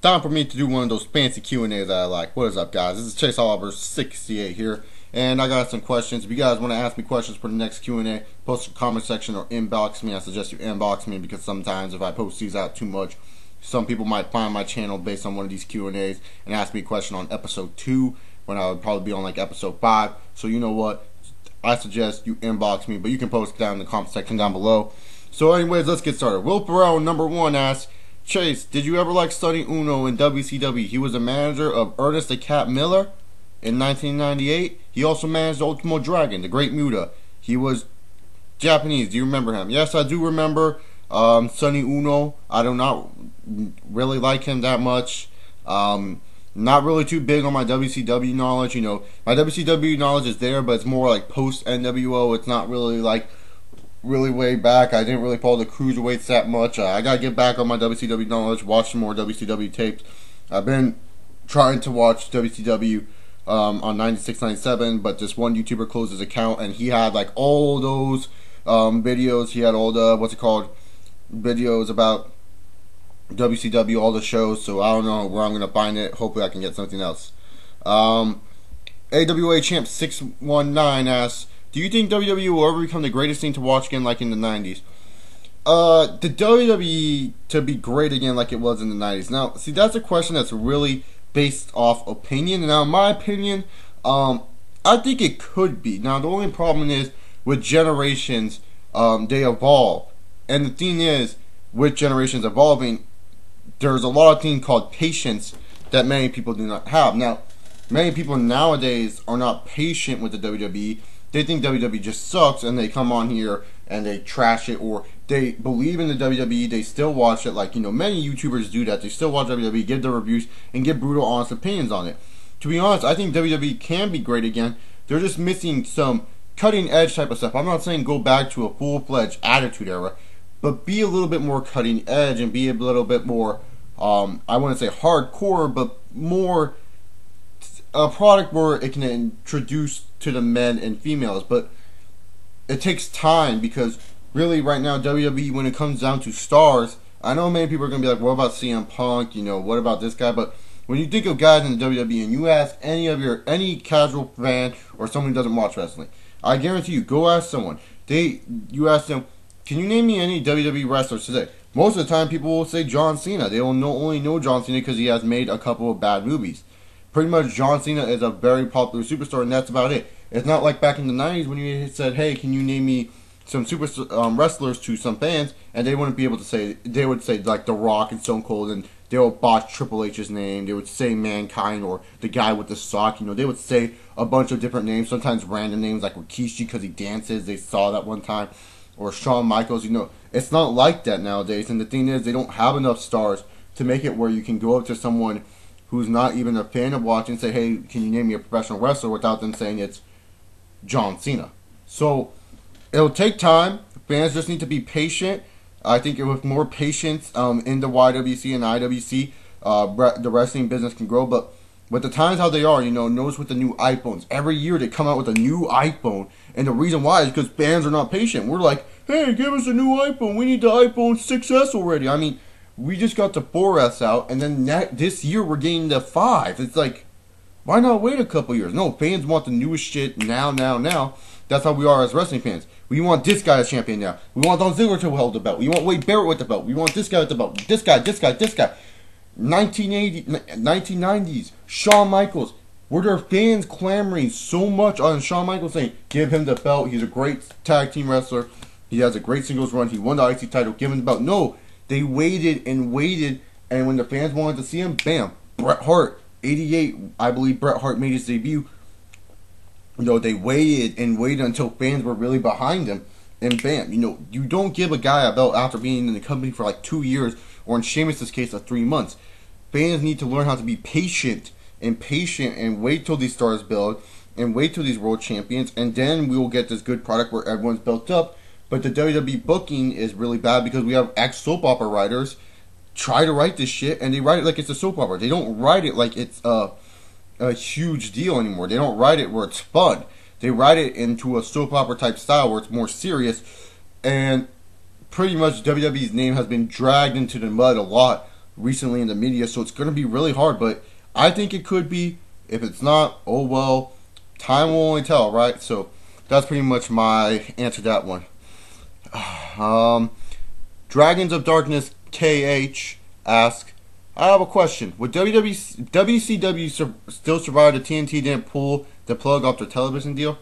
Time for me to do one of those fancy Q&As that I like. What is up, guys? This is Chase Oliver 68 here, and I got some questions. If you guys want to ask me questions for the next Q&A, post in the comment section or inbox me. I suggest you inbox me because sometimes if I post these out too much, some people might find my channel based on one of these Q&As and ask me a question on episode 2 when I would probably be on like episode 5. So you know what? I suggest you inbox me, but you can post down in the comment section down below. So anyways, let's get started. Will Ferrell, number 1, asks, Chase, did you ever like Sonny Uno in WCW? He was a manager of Ernest the Cat Miller in 1998. He also managed Ultimo Dragon, the Great Muta. He was Japanese. Do you remember him? Yes, I do remember Sonny Uno. I do not really like him that much. Not really too big on my WCW knowledge. You know, my WCW knowledge is there, but it's more like post NWO. It's not really like really way back. I didn't really follow the cruiserweights that much. I gotta get back on my WCW knowledge, watch some more WCW tapes. I've been trying to watch WCW on 96, 97, but this one YouTuber closed his account, and he had like all those videos. He had all the videos about WCW, all the shows. So I don't know where I'm gonna find it. Hopefully, I can get something else. AWA Champ 619 asks, do you think WWE will ever become the greatest thing to watch again like in the 90s? The WWE to be great again like it was in the 90s. Now, see, that's a question that's really based off opinion. Now, in my opinion, I think it could be. Now, the only problem is with generations, they evolve. And the thing is, with generations evolving, there's a lot of things called patience that many people do not have. Now, many people nowadays are not patient with the WWE. They think WWE just sucks, and they come on here and they trash it, or they believe in the WWE, they still watch it. Like, you know, many YouTubers do that. They still watch WWE, give their reviews, and give brutal, honest opinions on it. To be honest, I think WWE can be great again. They're just missing some cutting-edge type of stuff. I'm not saying go back to a full-fledged Attitude Era, but be a little bit more cutting-edge and be a little bit more, I wouldn't say hardcore, but more a product where it can introduce to the men and females. But it takes time, because really right now WWE, when it comes down to stars, I know many people are going to be like, what about CM Punk, you know, what about this guy? But when you think of guys in the WWE and you ask any casual fan or someone who doesn't watch wrestling, I guarantee you, go ask someone, you ask them, can you name me any WWE wrestlers today? Most of the time people will say John Cena. They will only know John Cena because he has made a couple of bad movies. Pretty much John Cena is a very popular superstar, and that's about it. It's not like back in the 90s when you said, hey, can you name me some super wrestlers to some fans, and they wouldn't be able to say, they would say like The Rock and Stone Cold, and they would botch Triple H's name, they would say Mankind, or the guy with the sock, you know, they would say a bunch of different names, sometimes random names like Rikishi because he dances, they saw that one time, or Shawn Michaels, you know. It's not like that nowadays, and the thing is, they don't have enough stars to make it where you can go up to someone who's not even a fan of watching and say, hey, can you name me a professional wrestler, without them saying it's John Cena. So it'll take time. Fans just need to be patient. I think with more patience in the YWC and IWC, the wrestling business can grow. But with the times how they are, you know, notice with the new iPhones, every year they come out with a new iPhone, and the reason why is because fans are not patient. We're like, hey, give us a new iPhone. We need the iPhone 6S already. I mean, we just got the 4S out, and then this year we're getting the 5. It's like, why not wait a couple years? No, fans want the newest shit now. That's how we are as wrestling fans. We want this guy as champion now. We want Don Ziggler to hold the belt. We want Wade Barrett with the belt. We want this guy with the belt. This guy. 1990s, Shawn Michaels. Were there fans clamoring so much on Shawn Michaels saying, give him the belt. He's a great tag team wrestler. He has a great singles run. He won the IC title. Give him the belt. No, they waited and waited, and when the fans wanted to see him, bam, Bret Hart. 88, I believe Bret Hart made his debut. You know, they waited and waited until fans were really behind him, and bam, you know, you don't give a guy a belt after being in the company for like 2 years, or in Sheamus' case, 3 months. Fans need to learn how to be patient and wait till these stars build, and wait till these world champions, and then we will get this good product where everyone's built up. But the WWE booking is really bad because we have ex-soap opera writers try to write this shit, and they write it like it's a soap opera. They don't write it like it's a huge deal anymore. They don't write it where it's fun. They write it into a soap opera type style where it's more serious, and pretty much WWE's name has been dragged into the mud a lot recently in the media, so it's going to be really hard. But I think it could be. If it's not, oh well, time will only tell, right? So that's pretty much my answer to that one. Dragons of Darkness KH asks, I have a question. Would WCW still survive if TNT didn't pull the plug off their television deal?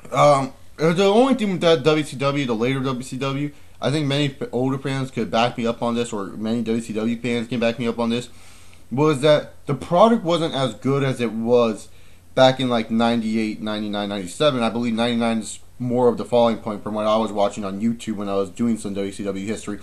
The only thing with that WCW, the later WCW, I think many older fans could back me up on this, or many WCW fans can back me up on this, was that the product wasn't as good as it was back in like 98, 99, 97. I believe 99 is more of the falling point from what I was watching on YouTube when I was doing some WCW history.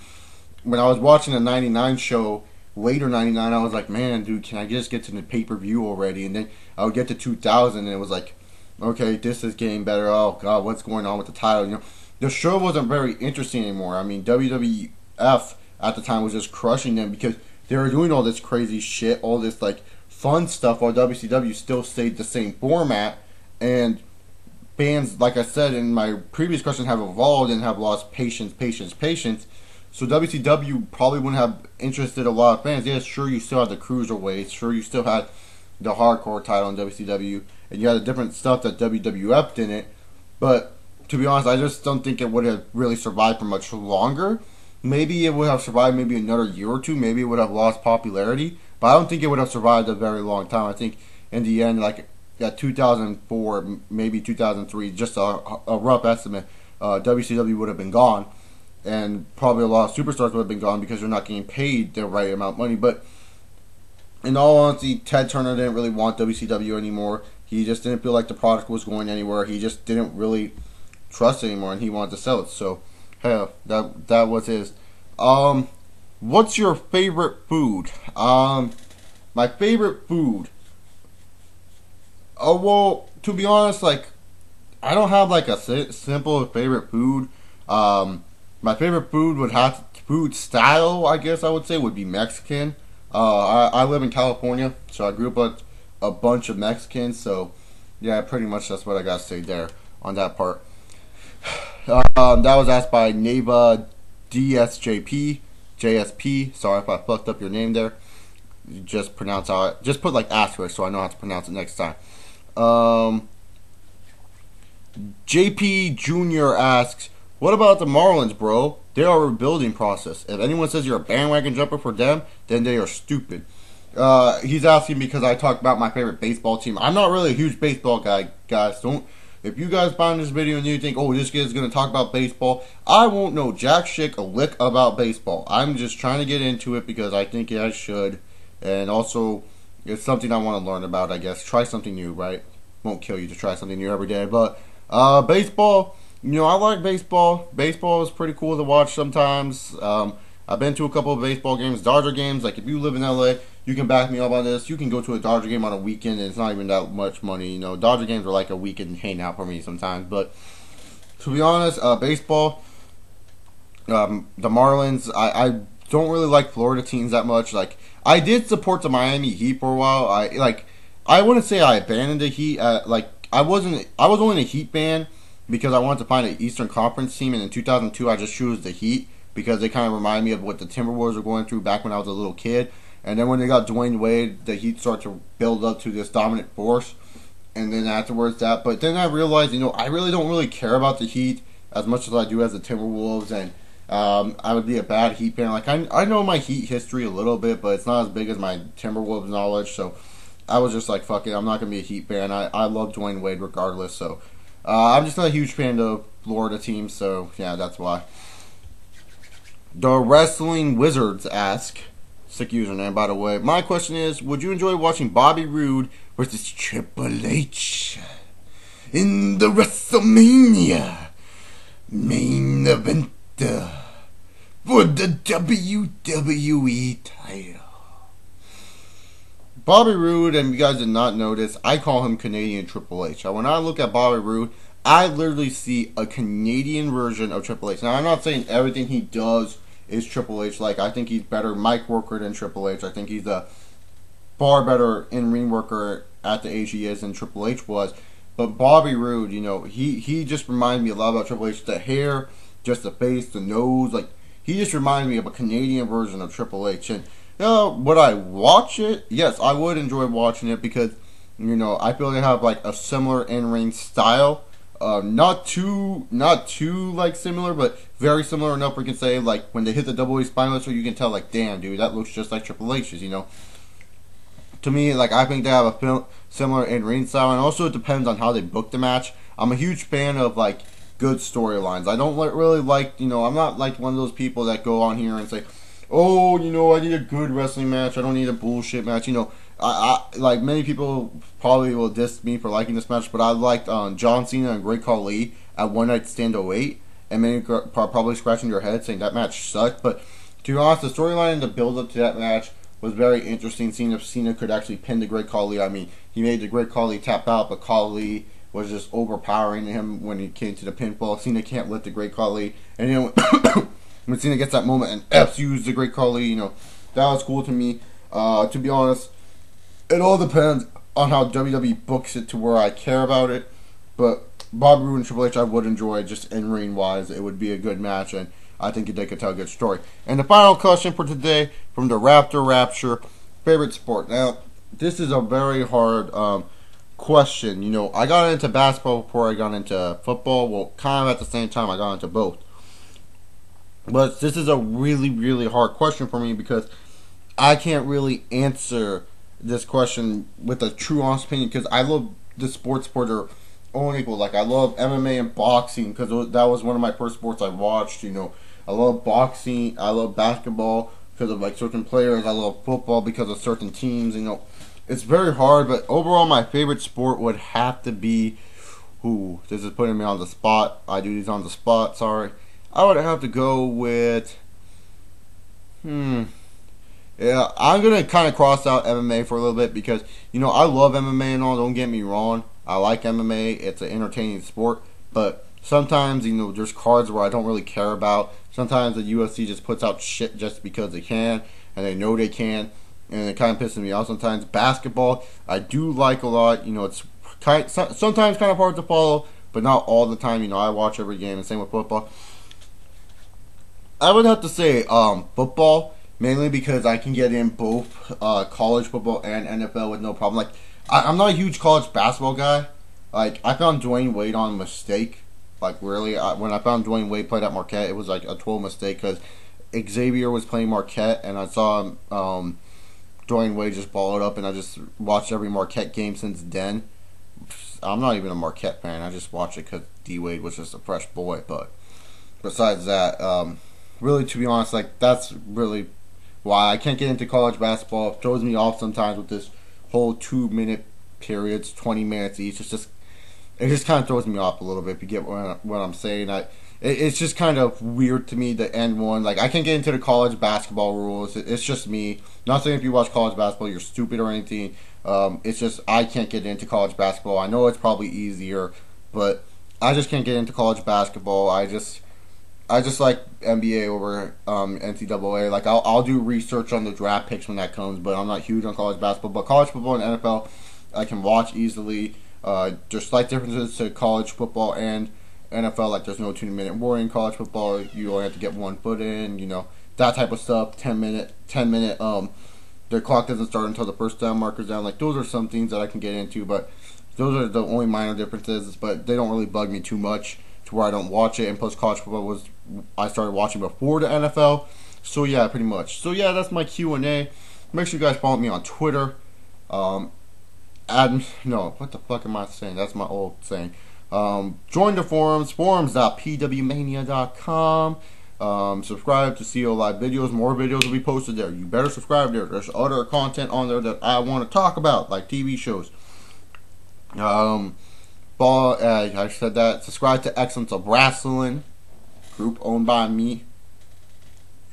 When I was watching the 99 show, later 99, I was like, man, dude, can I just get to the pay-per-view already? And then I would get to 2000, and it was like, okay, this is getting better. Oh, God, what's going on with the title? You know, the show wasn't very interesting anymore. I mean, WWF at the time was just crushing them because they were doing all this crazy shit, all this, like, fun stuff, while WCW still stayed the same format. And fans, like I said in my previous question, have evolved and have lost patience. So WCW probably wouldn't have interested a lot of fans. Yeah, sure, you still had the cruiserweights. Sure, you still had the hardcore title in WCW. And you had the different stuff that WWF didn't. But to be honest, I just don't think it would have really survived for much longer. Maybe it would have survived maybe another year or two. Maybe it would have lost popularity. But I don't think it would have survived a very long time. I think in the end, like at 2004, maybe 2003, just a rough estimate, WCW would have been gone. And probably a lot of superstars would have been gone because they're not getting paid the right amount of money. But in all honesty, Ted Turner didn't really want WCW anymore. He just didn't feel like the product was going anywhere. He just didn't really trust it anymore, and he wanted to sell it. So, hell, that was his. What's your favorite food? My favorite food. Oh, well, to be honest, like, I don't have like a simple favorite food. My favorite food would have food style, I guess I would say, would be Mexican. I live in California, so I grew up with a bunch of Mexicans. So yeah, pretty much that's what I gotta say there on that part. That was asked by Neva JSP. Sorry if I fucked up your name there. You just pronounce how just put like asterisk so I know how to pronounce it next time. JP Jr. asks, what about the Marlins, bro? They are a rebuilding process. If anyone says you're a bandwagon jumper for them, then they are stupid. He's asking because I talked about my favorite baseball team. I'm not really a huge baseball guy, guys. If you guys find this video and you think, oh, this kid's going to talk about baseball, I won't know jack shit a lick about baseball. I'm just trying to get into it because I think I should. And also, it's something I want to learn about, I guess. Try something new, right? Won't kill you to try something new every day. But baseball, you know, I like baseball. Baseball is pretty cool to watch sometimes. I've been to a couple of baseball games, Dodger games. Like, if you live in LA, you can back me up on this. You can go to a Dodger game on a weekend, and it's not even that much money. You know, Dodger games are like a weekend hangout for me sometimes. But to be honest, baseball, the Marlins, I don't really like Florida teams that much. Like, I did support the Miami Heat for a while. I wouldn't say I abandoned the Heat. I was only a Heat fan because I wanted to find an Eastern Conference team, and in 2002 I just chose the Heat because they kind of remind me of what the Timberwolves were going through back when I was a little kid. And then when they got Dwayne Wade, the Heat started to build up to this dominant force. And then afterwards that. But then I realized, you know, I really don't really care about the Heat as much as I do as the Timberwolves. And I would be a bad Heat fan. Like, I know my Heat history a little bit, but it's not as big as my Timberwolves knowledge. So I was just like, fuck it, I'm not going to be a Heat fan. I love Dwayne Wade regardless. So I'm just not a huge fan of Florida teams. So, yeah, that's why. The Wrestling Wizards ask, sick username by the way, my question is, would you enjoy watching Bobby Roode versus Triple H in the WrestleMania main event for the WWE title? Bobby Roode, and you guys did not notice, I call him Canadian Triple H. When I look at Bobby Roode, I literally see a Canadian version of Triple H. Now, I'm not saying everything he does is Triple H. Like, I think he's better mic worker than Triple H. I think he's a far better in-ring worker at the age he is than Triple H was. But Bobby Roode, you know, he just reminds me a lot about Triple H. The hair, just the face, the nose, like, He just reminded me of a Canadian version of Triple H. And would I watch it? Yes, I would enjoy watching it because I feel they have like a similar in-ring style. Not too like similar, but very similar enough where you can say like when they hit the double A spineless, you can tell like, damn, dude, that looks just like Triple H's. To me, like I think they have a similar in-ring style, and also it depends on how they book the match. I'm a huge fan of like good storylines. I don't really like, I'm not like one of those people that go on here and say, oh, I need a good wrestling match. I don't need a bullshit match. I like many people probably will diss me for liking this match, but I liked John Cena and Great Khali at One Night Stand 08, and many are probably scratching their head saying that match sucked. But to be honest, the storyline and the build up to that match was very interesting. Seeing if Cena could actually pin the Great Khali. I mean, he made the Great Khali tap out, but Khali was just overpowering him when he came to the pinfall. Cena can't lift the Great Khali, and when Cena gets that moment and F's the Great Khali, that was cool to me. To be honest, it all depends on how WWE books it to where I care about it. But Bobby Roode and Triple H, I would enjoy just in-ring wise. It would be a good match, and I think they could tell a good story. And the final question for today from the Rapture, favorite sport. Now, this is a very hard question. I got into basketball before I got into football. Well, kind of at the same time, I got into both. But this is a really, really hard question for me because I can't really answer this question with a true honest opinion because I love the sports for their own equal. Like I love MMA and boxing because that was one of my first sports I watched. I love boxing. I love basketball because of like certain players. I love football because of certain teams. It's very hard, but overall my favorite sport would have to be. This is putting me on the spot. I do these on the spot. Sorry. I would have to go with. Yeah, I'm going to kind of cross out MMA for a little bit because, I love MMA and all, don't get me wrong. I like MMA. It's an entertaining sport. But sometimes, there's cards where I don't really care about. Sometimes the UFC just puts out shit just because they can, and they know they can, and it kind of pisses me off sometimes. Basketball, I do like a lot. It's sometimes kind of hard to follow, but not all the time. I watch every game, and same with football. I would have to say football. Mainly because I can get in both college football and NFL with no problem. Like, I'm not a huge college basketball guy. Like, I found Dwayne Wade on mistake. Like, really, when I found Dwayne Wade played at Marquette, it was like a total mistake because Xavier was playing Marquette, and I saw Dwayne Wade just ball it up, and I just watched every Marquette game since then. I'm not even a Marquette fan. I just watched it because D. Wade was just a fresh boy. But besides that, really, to be honest, like, that's really why I can't get into college basketball. It throws me off sometimes with this whole 2-minute periods, 20 minutes each. It just kind of throws me off a little bit. If you get what I'm saying, it's just kind of weird to me to end one. Like I can't get into the college basketball rules. It's just me. Not saying if you watch college basketball you're stupid or anything. It's just I can't get into college basketball. I know it's probably easier, but I just can't get into college basketball. I just like NBA over NCAA. Like I'll do research on the draft picks when that comes, but I'm not huge on college basketball. But college football and NFL, I can watch easily. There's slight differences to college football and NFL. Like there's no 2-minute warning in college football. You only have to get 1 foot in. That type of stuff. 10 minute. The clock doesn't start until the first down marker's down. Like those are some things that I can get into, but those are the only minor differences. But they don't really bug me too much to where I don't watch it. And plus, college football I started watching before the NFL. So yeah, pretty much. So yeah, that's my Q&A. Make sure you guys follow me on Twitter. What the fuck am I saying? That's my old saying. Join the forums, forums.pwmania.com. Subscribe to CO Live videos. More videos will be posted there. You better subscribe there. There's other content on there that I want to talk about, like TV shows. I said that. Subscribe to Excellence of Wrestling, group owned by me. You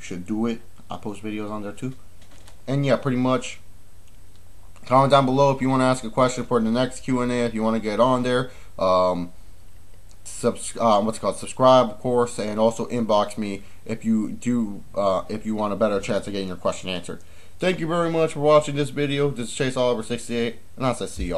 should do it. I post videos on there too. And yeah, pretty much. Comment down below if you want to ask a question for the next Q&A. If you want to get on there, subscribe, of course, and also inbox me if you want a better chance of getting your question answered. Thank you very much for watching this video. This is Chase Oliver 68, and I'll say see y'all.